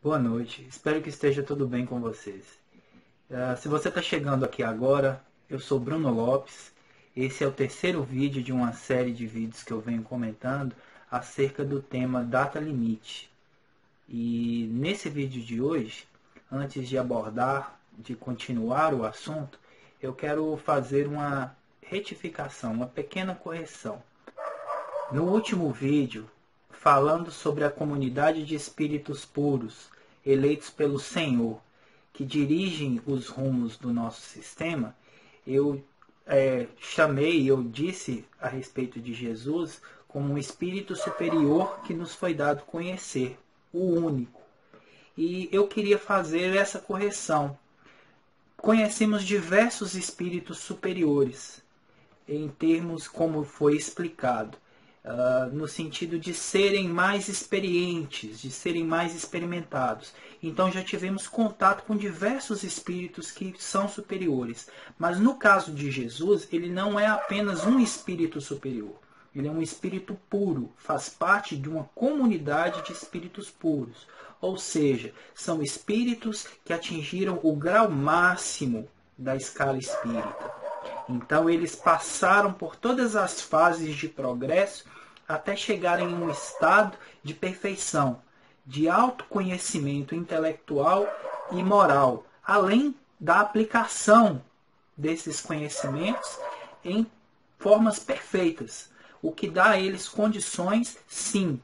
Boa noite, espero que esteja tudo bem com vocês. Se você está chegando aqui agora, eu sou Bruno Lopes. Esse é o terceiro vídeo de uma série de vídeos que eu venho comentando acerca do tema Data Limite. E nesse vídeo de hoje, antes de continuar o assunto, eu quero fazer uma retificação, uma pequena correção. No último vídeo, falando sobre a comunidade de espíritos puros, eleitos pelo Senhor, que dirigem os rumos do nosso sistema, eu eu disse a respeito de Jesus como um espírito superior que nos foi dado conhecer, o único. E eu queria fazer essa correção. Conhecemos diversos espíritos superiores, em termos como foi explicado. No sentido de serem mais experientes, de serem mais experimentados. Então já tivemos contato com diversos espíritos que são superiores. Mas no caso de Jesus, ele não é apenas um espírito superior. Ele é um espírito puro, faz parte de uma comunidade de espíritos puros. Ou seja, são espíritos que atingiram o grau máximo da escala espírita. Então eles passaram por todas as fases de progresso até chegarem em um estado de perfeição, de autoconhecimento intelectual e moral, além da aplicação desses conhecimentos em formas perfeitas, o que dá a eles condições, sim,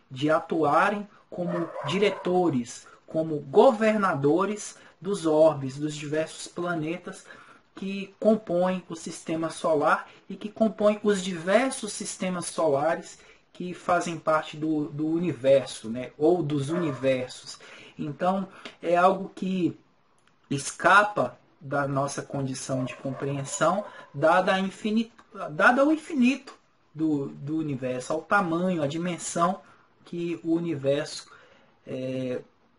de atuarem como diretores, como governadores dos orbes, dos diversos planetas que compõem o sistema solar e que compõem os diversos sistemas solares que fazem parte do universo, né? Ou dos universos. Então, é algo que escapa da nossa condição de compreensão, dada ao infinito do universo, ao tamanho, à dimensão que o universo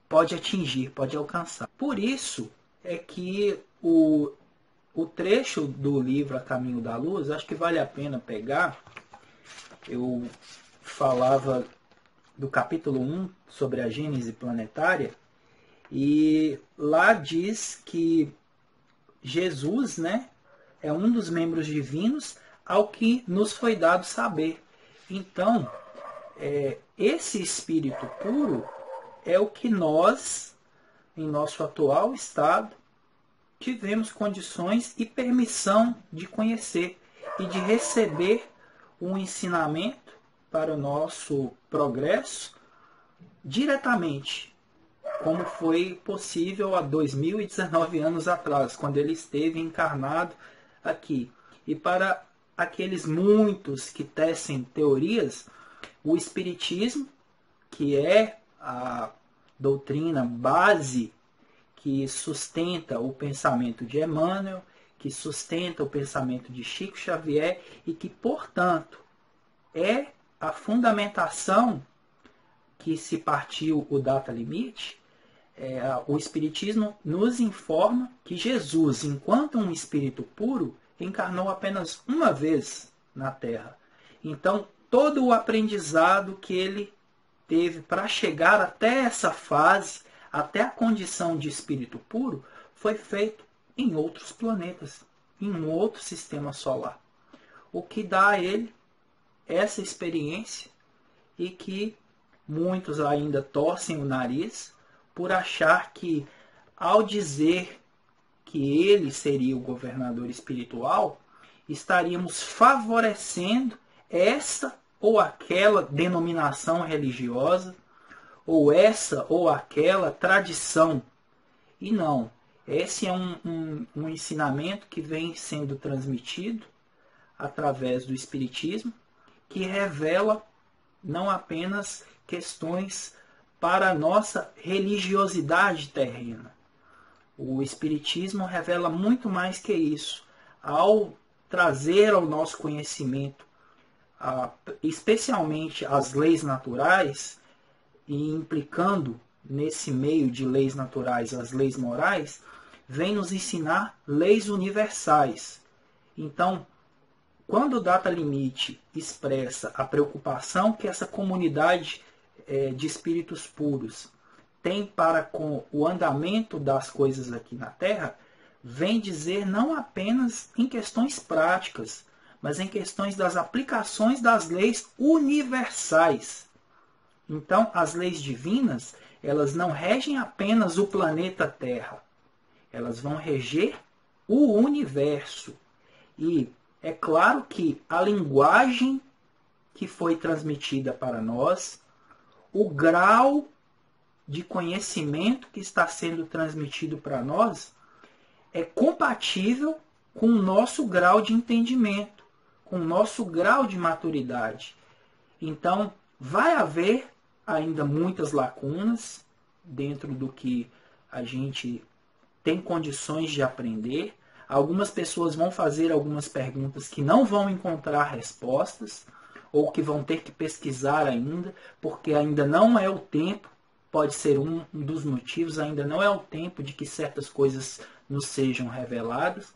pode atingir, pode alcançar. Por isso é que o trecho do livro A Caminho da Luz, acho que vale a pena pegar. Eu falava do capítulo 1 sobre a Gênese planetária, e lá diz que Jesus, né, é um dos membros divinos ao que nos foi dado saber. Então, esse espírito puro é o que nós, em nosso atual estado, tivemos condições e permissão de conhecer e de receber um ensinamento para o nosso progresso diretamente, como foi possível há 2019 anos atrás, quando ele esteve encarnado aqui. E para aqueles muitos que tecem teorias, o Espiritismo, que é a doutrina base que sustenta o pensamento de Emmanuel, que sustenta o pensamento de Chico Xavier e que, portanto, é a fundamentação que se partiu o Data Limite. O Espiritismo nos informa que Jesus, enquanto um espírito puro, encarnou apenas uma vez na Terra. Então, todo o aprendizado que ele teve para chegar até essa fase, até a condição de espírito puro, foi feito em outros planetas, em um outro sistema solar. O que dá a ele essa experiência e que muitos ainda torcem o nariz por achar que, ao dizer que ele seria o governador espiritual, estaríamos favorecendo essa ou aquela denominação religiosa, ou essa ou aquela tradição. E não, esse é um ensinamento que vem sendo transmitido através do Espiritismo, que revela não apenas questões para a nossa religiosidade terrena. O Espiritismo revela muito mais que isso, ao trazer ao nosso conhecimento, especialmente as leis naturais, e implicando nesse meio de leis naturais as leis morais, vem nos ensinar leis universais. Então, quando o Data Limite expressa a preocupação que essa comunidade de espíritos puros tem para com o andamento das coisas aqui na Terra, vem dizer não apenas em questões práticas, mas em questões das aplicações das leis universais. Então, as leis divinas, elas não regem apenas o planeta Terra, elas vão reger o universo. E é claro que a linguagem que foi transmitida para nós, o grau de conhecimento que está sendo transmitido para nós, é compatível com o nosso grau de entendimento, com o nosso grau de maturidade. Então, vai haver ainda muitas lacunas dentro do que a gente tem condições de aprender. Algumas pessoas vão fazer algumas perguntas que não vão encontrar respostas, ou que vão ter que pesquisar ainda, porque ainda não é o tempo, pode ser um dos motivos, ainda não é o tempo de que certas coisas nos sejam reveladas,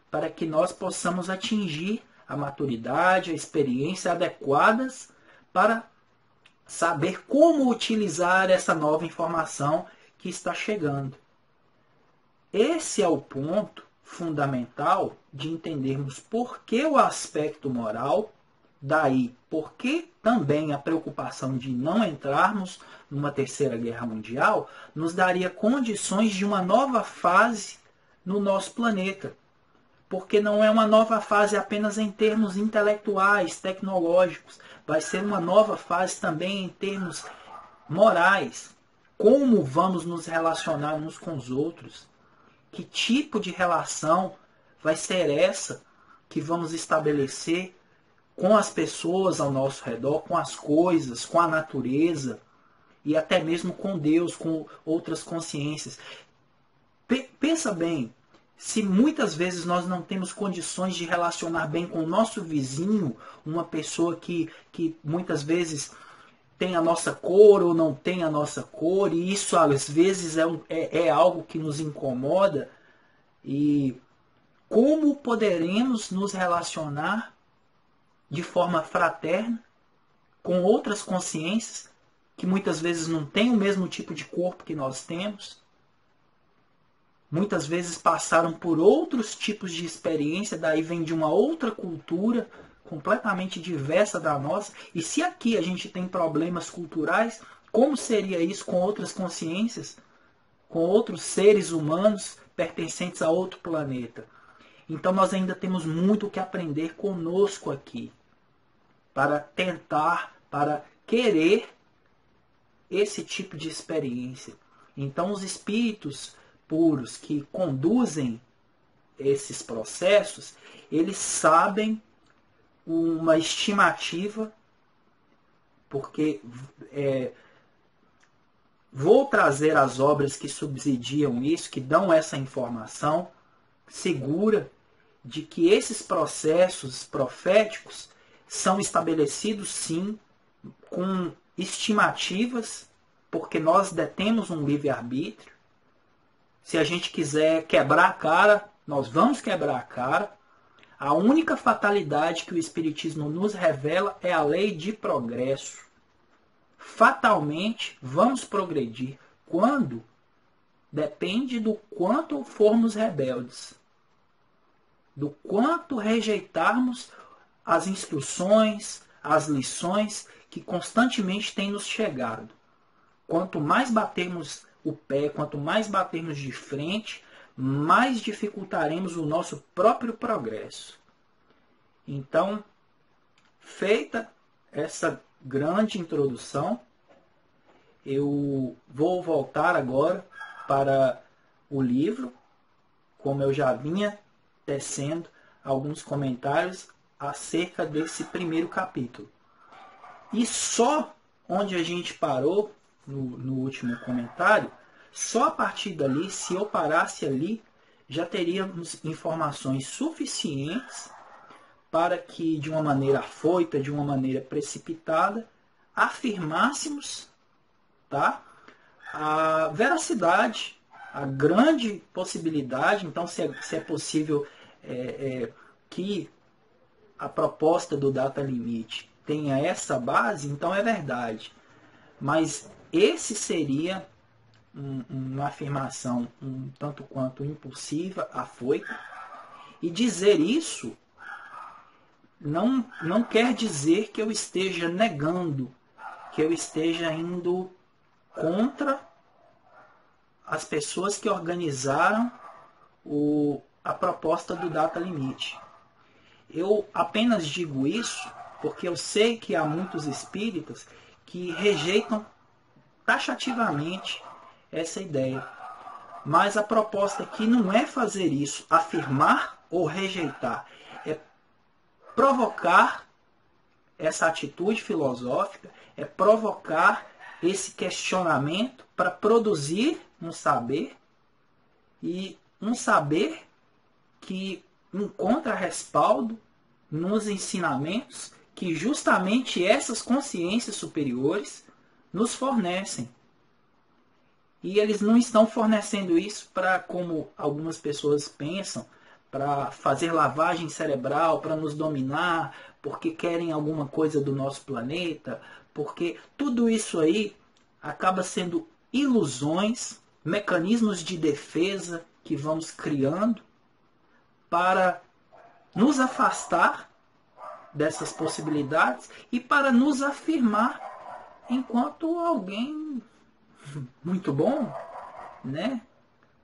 para que nós possamos atingir a maturidade, a experiência adequadas para saber como utilizar essa nova informação que está chegando. Esse é o ponto fundamental de entendermos por que o aspecto moral, daí por que também a preocupação de não entrarmos numa terceira guerra mundial, nos daria condições de uma nova fase no nosso planeta. Porque não é uma nova fase apenas em termos intelectuais, tecnológicos, vai ser uma nova fase também em termos morais. Como vamos nos relacionar uns com os outros? Que tipo de relação vai ser essa que vamos estabelecer com as pessoas ao nosso redor, com as coisas, com a natureza e até mesmo com Deus, com outras consciências? Pensa bem, se muitas vezes nós não temos condições de relacionar bem com o nosso vizinho, uma pessoa que muitas vezes tem a nossa cor ou não tem a nossa cor, e isso às vezes é algo que nos incomoda, e como poderemos nos relacionar de forma fraterna com outras consciências que muitas vezes não têm o mesmo tipo de corpo que nós temos, muitas vezes passaram por outros tipos de experiência, daí vem de uma outra cultura completamente diversa da nossa. E se aqui a gente tem problemas culturais, como seria isso com outras consciências, com outros seres humanos pertencentes a outro planeta? Então nós ainda temos muito o que aprender conosco aqui, para tentar, para querer esse tipo de experiência. Então os espíritos puros que conduzem esses processos, eles sabem uma estimativa, porque vou trazer as obras que subsidiam isso, que dão essa informação segura de que esses processos proféticos são estabelecidos sim com estimativas, porque nós detemos um livre-arbítrio. Se a gente quiser quebrar a cara, nós vamos quebrar a cara. A única fatalidade que o Espiritismo nos revela é a lei de progresso. Fatalmente vamos progredir. Quando? Depende do quanto formos rebeldes, do quanto rejeitarmos as instruções, as lições que constantemente têm nos chegado. Quanto mais batermos o pé, quanto mais batermos de frente, mais dificultaremos o nosso próprio progresso. Então, feita essa grande introdução, eu vou voltar agora para o livro, como eu já vinha tecendo alguns comentários acerca desse primeiro capítulo. E só onde a gente parou, no último comentário, só a partir dali, se eu parasse ali, já teríamos informações suficientes para que, de uma maneira afoita, de uma maneira precipitada, afirmássemos, tá, a veracidade, a grande possibilidade. Então, se é possível que a proposta do data limite tenha essa base, então é verdade. Mas esse seria uma afirmação um tanto quanto impulsiva, afoita. E dizer isso não quer dizer que eu esteja negando, que eu esteja indo contra as pessoas que organizaram a proposta do Data Limite. Eu apenas digo isso porque eu sei que há muitos espíritas que rejeitam taxativamente essa ideia. Mas a proposta aqui não é fazer isso, afirmar ou rejeitar. É provocar essa atitude filosófica, é provocar esse questionamento para produzir um saber, e um saber que encontra respaldo nos ensinamentos que justamente essas consciências superiores nos fornecem. E eles não estão fornecendo isso para, como algumas pessoas pensam, para fazer lavagem cerebral, para nos dominar, porque querem alguma coisa do nosso planeta, porque tudo isso aí acaba sendo ilusões, mecanismos de defesa que vamos criando para nos afastar dessas possibilidades e para nos afirmar enquanto alguém muito bom, né?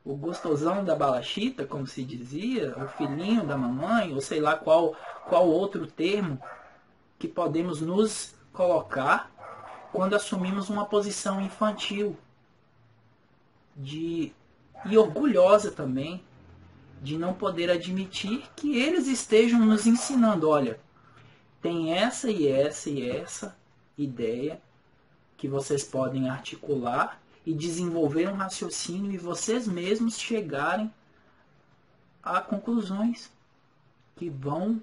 O gostosão da balachita, como se dizia, o filhinho da mamãe, ou sei lá qual outro termo que podemos nos colocar quando assumimos uma posição infantil e orgulhosa também de não poder admitir que eles estejam nos ensinando, olha, tem essa e essa e essa ideia que vocês podem articular e desenvolver um raciocínio e vocês mesmos chegarem a conclusões que vão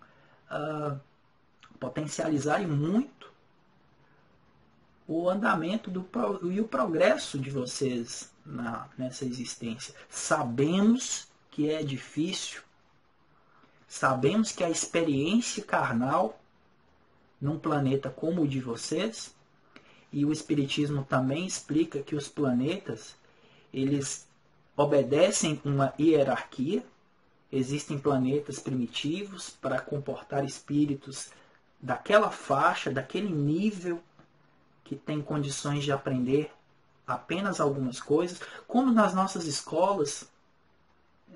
potencializar muito o andamento e o progresso de vocês nessa existência. Sabemos que é difícil, sabemos que a experiência carnal num planeta como o de vocês, e o Espiritismo também explica que os planetas, eles obedecem uma hierarquia. Existem planetas primitivos para comportar espíritos daquela faixa, daquele nível, que tem condições de aprender apenas algumas coisas, como nas nossas escolas,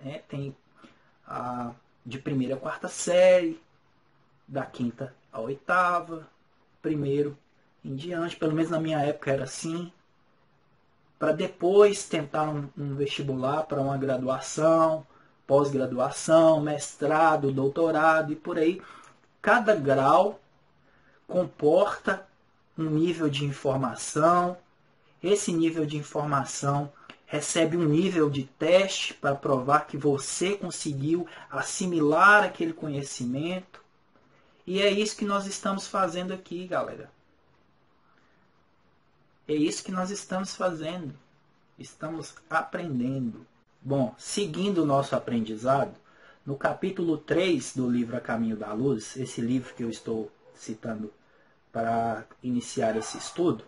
né, tem de primeira a quarta série, da quinta a oitava, primeiro em diante, pelo menos na minha época era assim, para depois tentar um vestibular para uma graduação, pós-graduação, mestrado, doutorado e por aí. Cada grau comporta um nível de informação. Esse nível de informação recebe um nível de teste para provar que você conseguiu assimilar aquele conhecimento. E é isso que nós estamos fazendo aqui, galera. É isso que nós estamos fazendo. Estamos aprendendo. Bom, seguindo o nosso aprendizado, no capítulo 3 do livro A Caminho da Luz, esse livro que eu estou citando para iniciar esse estudo,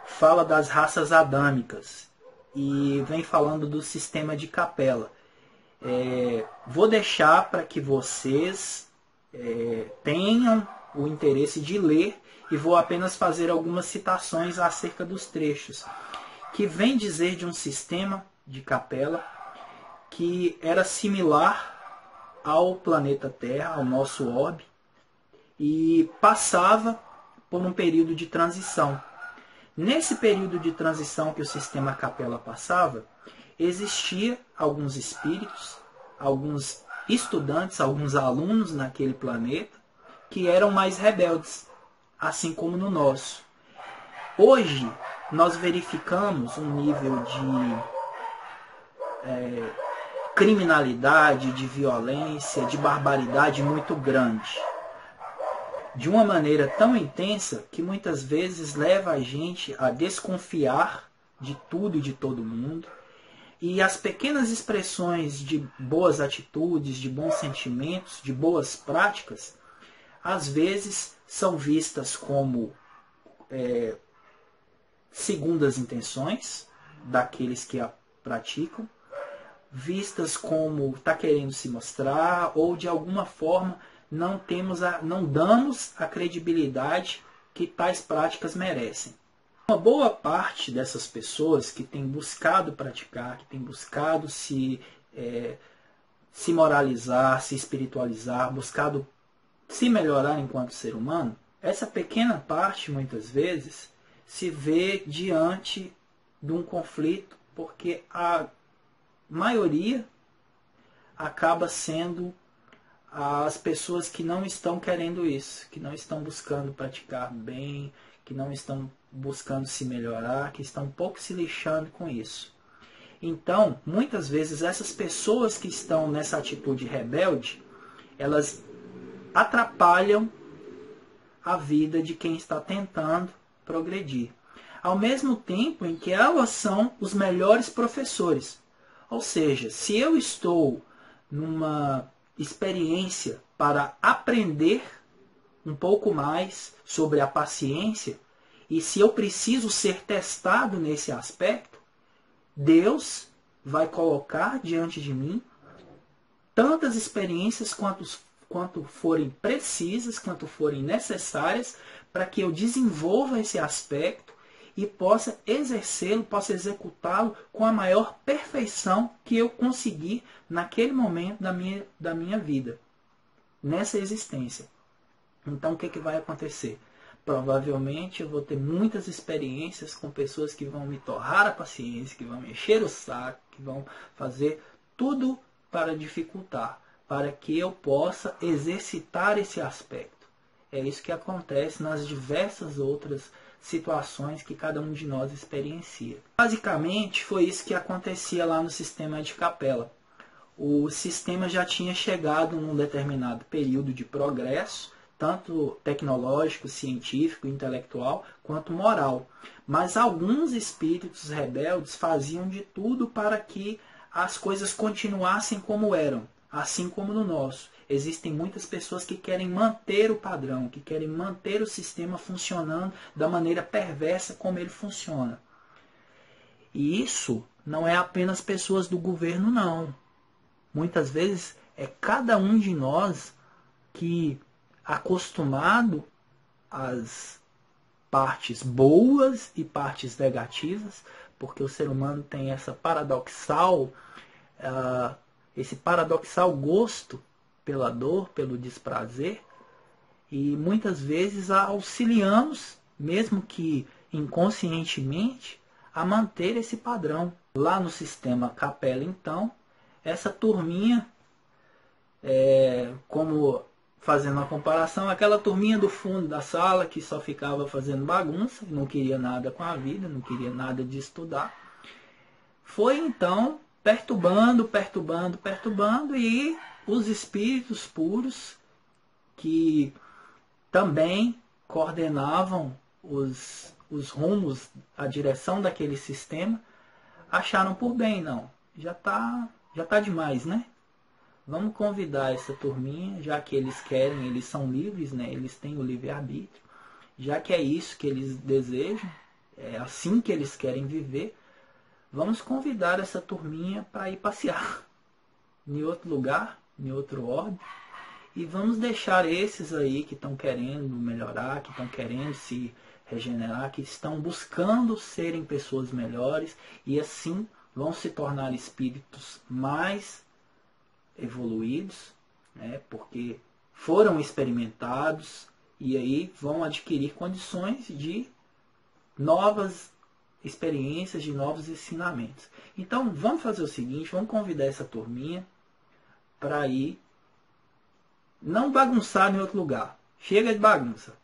fala das raças adâmicas e vem falando do sistema de capela. Vou deixar para que vocês tenham o interesse de ler e vou apenas fazer algumas citações acerca dos trechos, que vem dizer de um sistema de capela que era similar ao planeta Terra, ao nosso orbe, e passava por um período de transição. Nesse período de transição que o sistema capela passava, existia alguns espíritos, alguns estudantes, alguns alunos naquele planeta que eram mais rebeldes, assim como no nosso. Hoje, nós verificamos um nível de criminalidade, de violência, de barbaridade muito grande. De uma maneira tão intensa que muitas vezes leva a gente a desconfiar de tudo e de todo mundo. E as pequenas expressões de boas atitudes, de bons sentimentos, de boas práticas, às vezes são vistas como segundas intenções, daqueles que a praticam, vistas como está querendo se mostrar, ou de alguma forma não damos a credibilidade que tais práticas merecem. Uma boa parte dessas pessoas que tem buscado praticar, que tem buscado se moralizar, se espiritualizar, buscado se melhorar enquanto ser humano, essa pequena parte, muitas vezes, se vê diante de um conflito, porque a maioria acaba sendo as pessoas que não estão querendo isso, que não estão buscando praticar bem, que não estão buscando se melhorar, que estão um pouco se lixando com isso. Então, muitas vezes, essas pessoas que estão nessa atitude rebelde, elas atrapalham a vida de quem está tentando progredir. Ao mesmo tempo em que elas são os melhores professores. Ou seja, se eu estou numa experiência para aprender um pouco mais sobre a paciência, e se eu preciso ser testado nesse aspecto, Deus vai colocar diante de mim tantas experiências quanto forem precisas, quanto forem necessárias, para que eu desenvolva esse aspecto e possa exercê-lo, possa executá-lo com a maior perfeição que eu conseguir naquele momento da minha vida, nessa existência. Então o que vai acontecer? Provavelmente eu vou ter muitas experiências com pessoas que vão me torrar a paciência, que vão me encher o saco, que vão fazer tudo para dificultar, para que eu possa exercitar esse aspecto. É isso que acontece nas diversas outras situações que cada um de nós experiencia. Basicamente foi isso que acontecia lá no sistema de Capela. O sistema já tinha chegado num determinado período de progresso, tanto tecnológico, científico, intelectual, quanto moral. Mas alguns espíritos rebeldes faziam de tudo para que as coisas continuassem como eram, assim como no nosso. Existem muitas pessoas que querem manter o padrão, que querem manter o sistema funcionando da maneira perversa como ele funciona. E isso não é apenas pessoas do governo, não. Muitas vezes é cada um de nós que, acostumado às partes boas e partes negativas, porque o ser humano tem esse paradoxal gosto pela dor, pelo desprazer, e muitas vezes auxiliamos, mesmo que inconscientemente, a manter esse padrão. Lá no sistema Capela, então, essa turminha, como fazendo uma comparação, aquela turminha do fundo da sala que só ficava fazendo bagunça, não queria nada com a vida, não queria nada de estudar, foi então perturbando, e os espíritos puros, que também coordenavam os rumos, a direção daquele sistema, acharam por bem, não, já tá demais, né? Vamos convidar essa turminha, já que eles querem, eles são livres, né? Eles têm o livre-arbítrio, já que é isso que eles desejam, é assim que eles querem viver, vamos convidar essa turminha para ir passear em outro lugar, em outro orbe, e vamos deixar esses aí que estão querendo melhorar, que estão querendo se regenerar, que estão buscando serem pessoas melhores, e assim vão se tornar espíritos mais evoluídos, né, porque foram experimentados, e aí vão adquirir condições de novas experiências, de novos ensinamentos. Então vamos fazer o seguinte, vamos convidar essa turminha para ir não bagunçar em outro lugar. Chega de bagunça,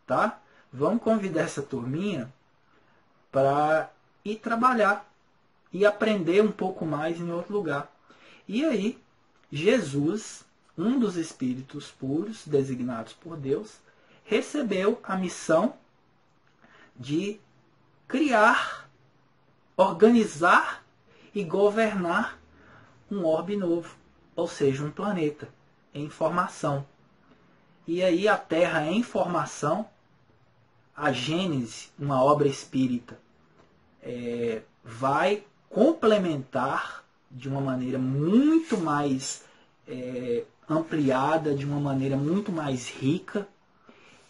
tá? Vamos convidar essa turminha para ir trabalhar e aprender um pouco mais em outro lugar. E aí, Jesus, um dos espíritos puros designados por Deus, recebeu a missão de criar, organizar e governar um orbe novo, ou seja, um planeta em formação. E aí a Terra em formação, a Gênese, uma obra espírita vai complementar de uma maneira muito mais ampliada, de uma maneira muito mais rica.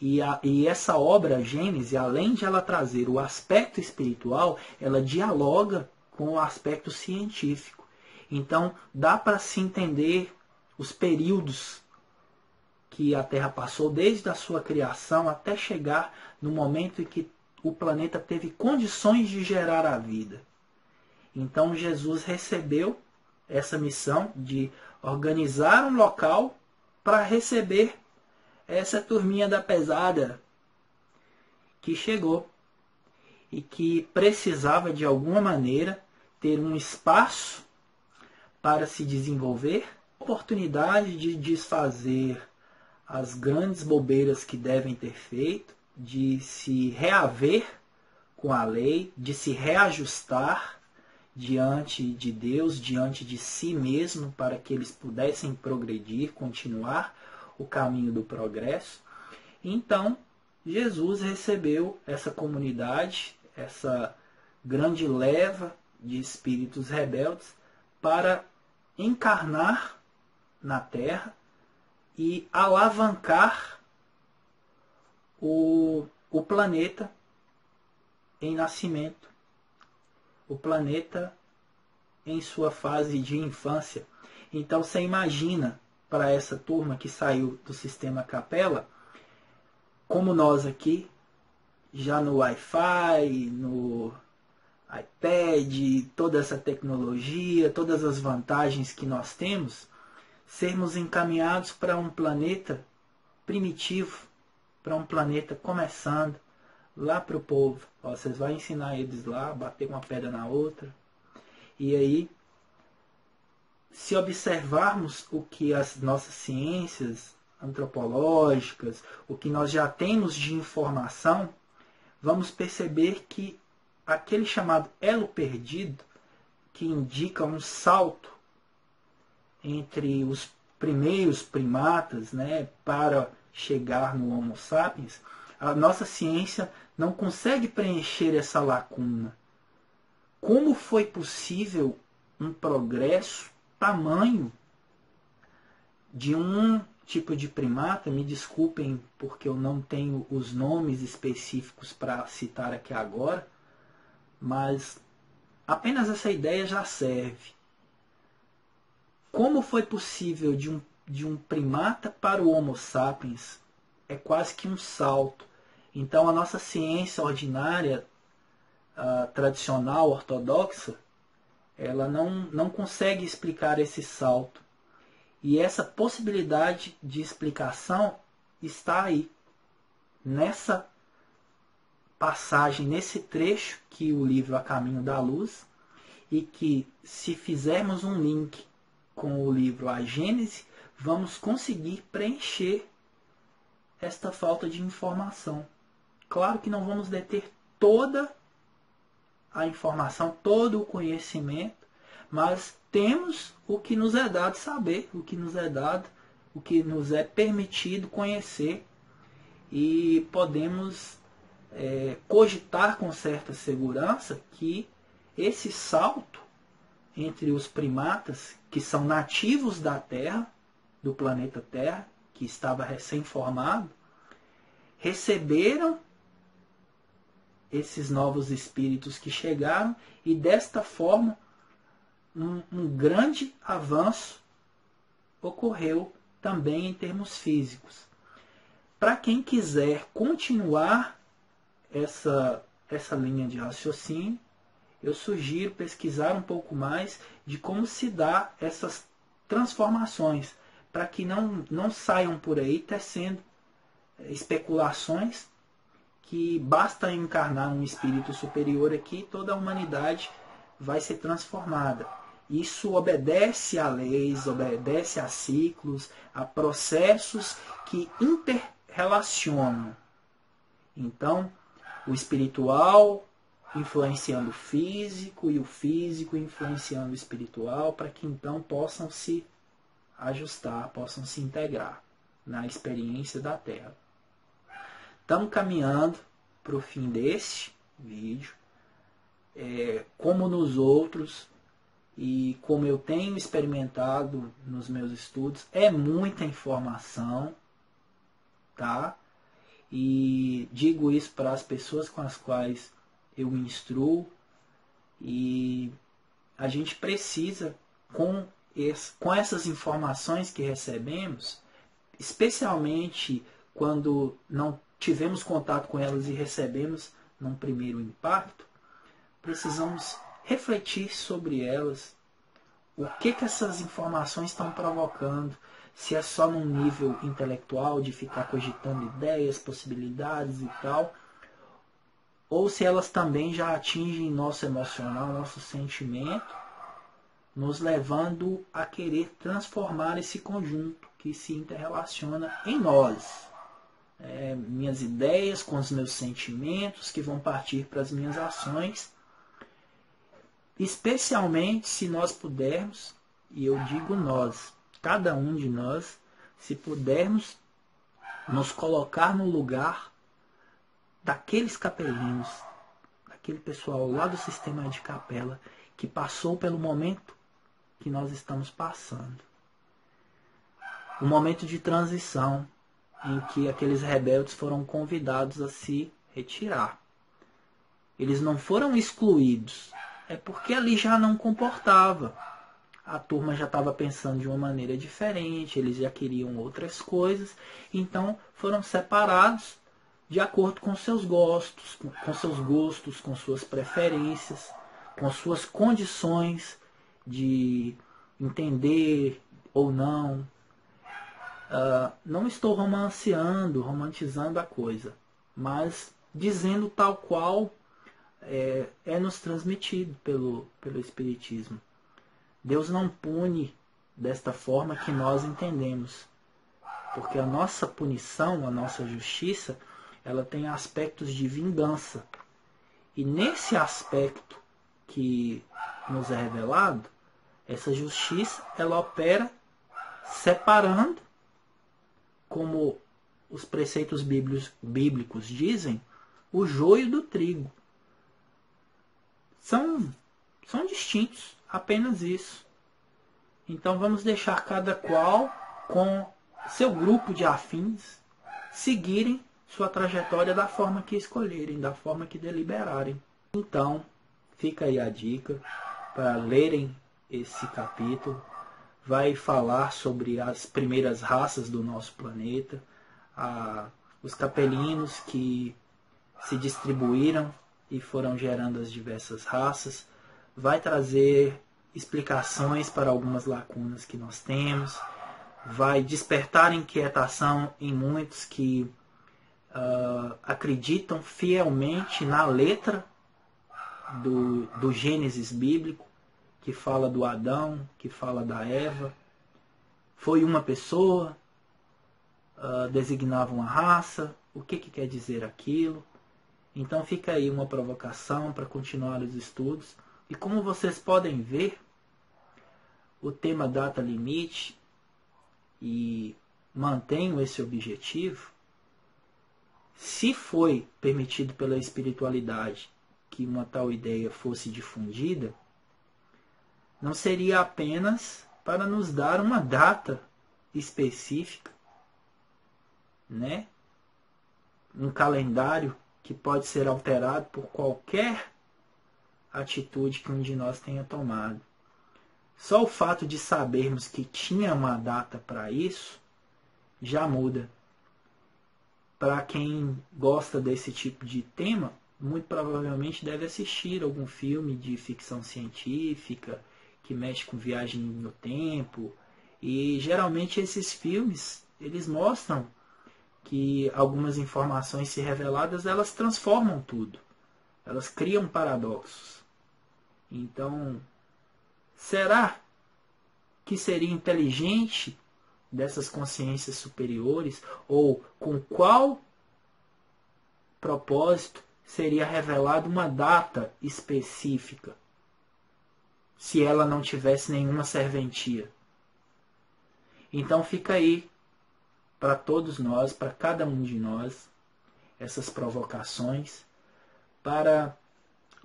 E essa obra, Gênesis, além de ela trazer o aspecto espiritual, ela dialoga com o aspecto científico. Então, dá para se entender os períodos que a Terra passou, desde a sua criação até chegar no momento em que o planeta teve condições de gerar a vida. Então, Jesus recebeu essa missão de organizar um local para receber essa turminha da pesada que chegou e que precisava de alguma maneira ter um espaço para se desenvolver, oportunidade de desfazer as grandes bobeiras que devem ter feito, de se reaver com a lei, de se reajustar diante de Deus, diante de si mesmo, para que eles pudessem progredir, continuar o caminho do progresso. Então, Jesus recebeu essa comunidade, essa grande leva de espíritos rebeldes, para encarnar na Terra e alavancar o planeta em nascimento, o planeta em sua fase de infância. Então você imagina, para essa turma que saiu do sistema Capella, como nós aqui, já no Wi-Fi, no iPad, toda essa tecnologia, todas as vantagens que nós temos, sermos encaminhados para um planeta primitivo, para um planeta começando, lá para o povo. Ó, vocês vão ensinar eles lá, bater uma pedra na outra. E aí, se observarmos o que as nossas ciências antropológicas, o que nós já temos de informação, vamos perceber que aquele chamado elo perdido, que indica um salto entre os primeiros primatas, né, para chegar no Homo sapiens, a nossa ciência não consegue preencher essa lacuna. Como foi possível um progresso tamanho de um tipo de primata? Me desculpem porque eu não tenho os nomes específicos para citar aqui agora, mas apenas essa ideia já serve. Como foi possível de um primata para o Homo sapiens? É quase que um salto. Então a nossa ciência ordinária, tradicional, ortodoxa, ela não consegue explicar esse salto. E essa possibilidade de explicação está aí, nessa passagem, nesse trecho que o livro A Caminho da Luz, e que, se fizermos um link com o livro A Gênese, vamos conseguir preencher esta falta de informação. Claro que não vamos deter toda a informação, todo o conhecimento, mas temos o que nos é dado saber, o que nos é dado, o que nos é permitido conhecer, e podemos cogitar com certa segurança que esse salto entre os primatas que são nativos da Terra, do planeta Terra, que estava recém-formado, receberam esses novos espíritos que chegaram, e desta forma um grande avanço ocorreu também em termos físicos. Para quem quiser continuar essa linha de raciocínio, eu sugiro pesquisar um pouco mais de como se dá essas transformações, para que não saiam por aí tecendo especulações que basta encarnar um espírito superior aqui, toda a humanidade vai ser transformada. Isso obedece a leis, obedece a ciclos, a processos que interrelacionam. Então, o espiritual influenciando o físico e o físico influenciando o espiritual, para que então possam se ajustar, possam se integrar na experiência da Terra. Estamos caminhando para o fim deste vídeo. como nos outros e como eu tenho experimentado nos meus estudos, é muita informação, tá? E digo isso para as pessoas com as quais eu me instruo, e a gente precisa, com essas informações que recebemos, especialmente quando não tivemos contato com elas e recebemos num primeiro impacto, precisamos refletir sobre elas. O que essas informações estão provocando? Se é só num nível intelectual, de ficar cogitando ideias, possibilidades e tal, ou se elas também já atingem nosso emocional, nosso sentimento, nos levando a querer transformar esse conjunto que se interrelaciona em nós. Minhas ideias com os meus sentimentos, que vão partir para as minhas ações, especialmente se nós pudermos, e eu digo nós, cada um de nós, se pudermos nos colocar no lugar daqueles capelinos, daquele pessoal lá do sistema de capela que passou pelo momento que nós estamos passando. Um momento de transição em que aqueles rebeldes foram convidados a se retirar. Eles não foram excluídos, é porque ali já não comportava. A turma já estava pensando de uma maneira diferente, eles já queriam outras coisas, então foram separados de acordo com seus gostos, com suas preferências, com suas condições de entender ou não. Não estou romantizando a coisa, mas dizendo tal qual é nos transmitido pelo Espiritismo. Deus não pune desta forma que nós entendemos, porque a nossa punição, a nossa justiça, ela tem aspectos de vingança. E nesse aspecto que nos é revelado, essa justiça, ela opera separando, como os preceitos bíblicos dizem, o joio do trigo. São distintos, apenas isso. Então vamos deixar cada qual com seu grupo de afins seguirem sua trajetória da forma que escolherem, da forma que deliberarem. Então, fica aí a dica para lerem esse capítulo. Vai falar sobre as primeiras raças do nosso planeta, os capelinos que se distribuíram e foram gerando as diversas raças. Vai trazer explicações para algumas lacunas que nós temos. Vai despertar inquietação em muitos que acreditam fielmente na letra do Gênesis bíblico, que fala do Adão, que fala da Eva. Foi uma pessoa, designava uma raça, o que quer dizer aquilo? Então fica aí uma provocação para continuar os estudos. E como vocês podem ver, o tema data limite, e mantenho esse objetivo. Se foi permitido pela espiritualidade que uma tal ideia fosse difundida, não seria apenas para nos dar uma data específica, né? Um calendário que pode ser alterado por qualquer atitude que um de nós tenha tomado. Só o fato de sabermos que tinha uma data para isso já muda. Para quem gosta desse tipo de tema, muito provavelmente deve assistir algum filme de ficção científica que mexe com viagem no tempo. E geralmente esses filmes, eles mostram que algumas informações se reveladas, elas transformam tudo. Elas criam paradoxos. Então, será que seria inteligente dessas consciências superiores, ou com qual propósito seria revelada uma data específica, se ela não tivesse nenhuma serventia? Então fica aí para todos nós, para cada um de nós, essas provocações, para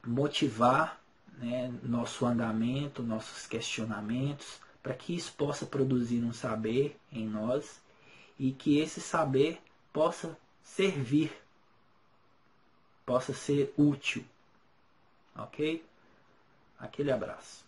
motivar, né, nosso andamento, nossos questionamentos, para que isso possa produzir um saber em nós e que esse saber possa servir, possa ser útil. Ok? Aquele abraço.